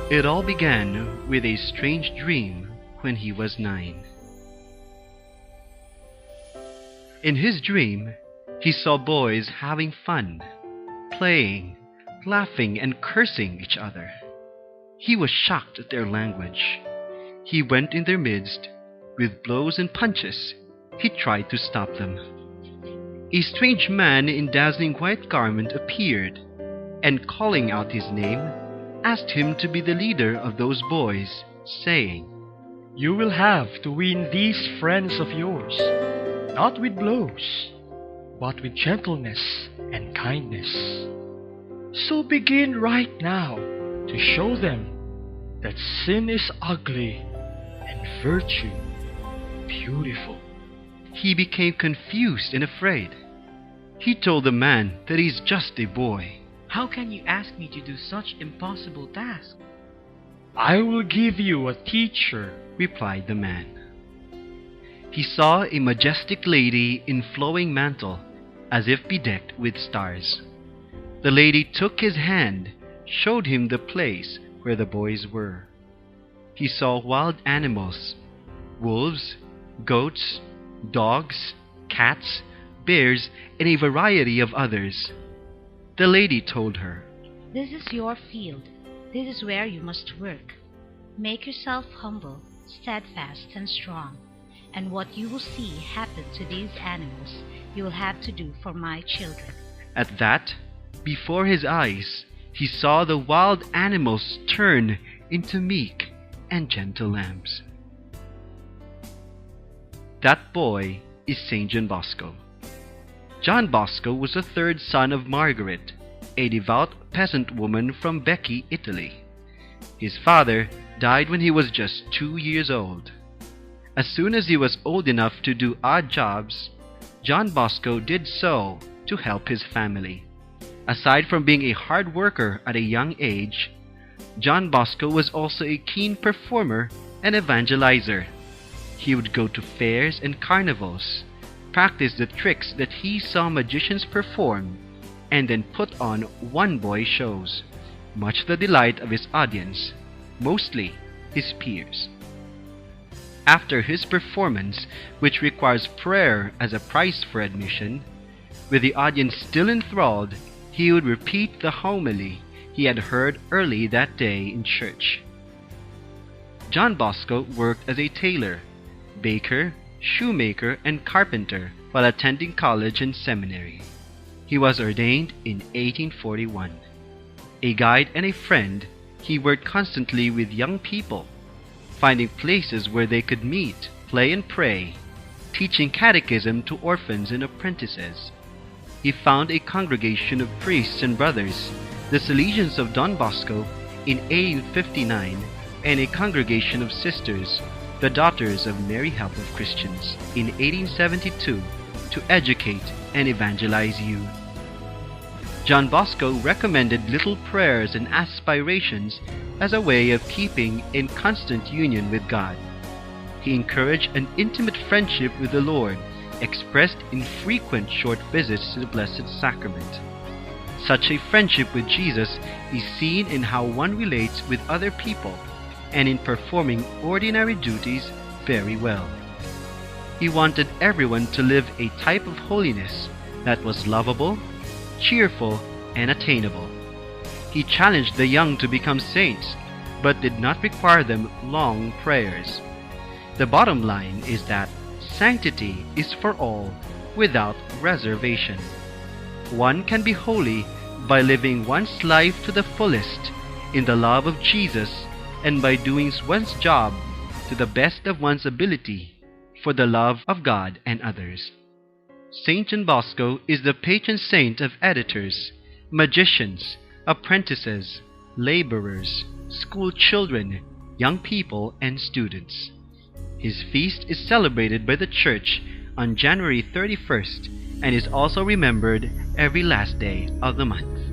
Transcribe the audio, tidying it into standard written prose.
It all began with a strange dream when he was 9. In his dream, he saw boys having fun, playing, laughing, and cursing each other. He was shocked at their language. He went in their midst. With blows and punches, he tried to stop them. A strange man in dazzling white garment appeared, and calling out his name, asked him to be the leader of those boys, saying, "You will have to win these friends of yours, not with blows, but with gentleness and kindness. So begin right now to show them that sin is ugly and virtue beautiful." He became confused and afraid. He told the man that he's just a boy. "How can you ask me to do such impossible tasks?" "I will give you a teacher," replied the man. He saw a majestic lady in flowing mantle, as if bedecked with stars. The lady took his hand, showed him the place where the boys were. He saw wild animals, wolves, goats, dogs, cats, bears, and a variety of others. The lady told her, "This is your field. This is where you must work. Make yourself humble, steadfast, and strong. And what you will see happen to these animals, you will have to do for my children." At that, before his eyes, he saw the wild animals turn into meek and gentle lambs. That boy is Saint John Bosco. John Bosco was the third son of Margaret, a devout peasant woman from Becchi, Italy. His father died when he was just 2 years old. As soon as he was old enough to do odd jobs, John Bosco did so to help his family. Aside from being a hard worker at a young age, John Bosco was also a keen performer and evangelizer. He would go to fairs and carnivals, practice the tricks that he saw magicians perform, and then put on one-boy shows, much to the delight of his audience, mostly his peers. After his performance, which requires prayer as a price for admission, with the audience still enthralled, he would repeat the homily he had heard early that day in church. John Bosco worked as a tailor, baker, shoemaker, and carpenter while attending college and seminary. He was ordained in 1841. A guide and a friend, he worked constantly with young people, finding places where they could meet, play, and pray, teaching catechism to orphans and apprentices. He found a congregation of priests and brothers, the Salesians of Don Bosco, in 1859, and a congregation of sisters, the Daughters of Mary Help of Christians, in 1872, to educate and evangelize youth. John Bosco recommended little prayers and aspirations as a way of keeping in constant union with God. He encouraged an intimate friendship with the Lord, expressed in frequent short visits to the Blessed Sacrament. Such a friendship with Jesus is seen in how one relates with other people and in performing ordinary duties very well. He wanted everyone to live a type of holiness that was lovable, cheerful, and attainable. He challenged the young to become saints, but did not require them long prayers. The bottom line is that sanctity is for all without reservation. One can be holy by living one's life to the fullest in the love of Jesus and by doing one's job to the best of one's ability for the love of God and others. Saint John Bosco is the patron saint of editors, magicians, apprentices, laborers, school children, young people, and students. His feast is celebrated by the Church on January 31st and is also remembered every last day of the month.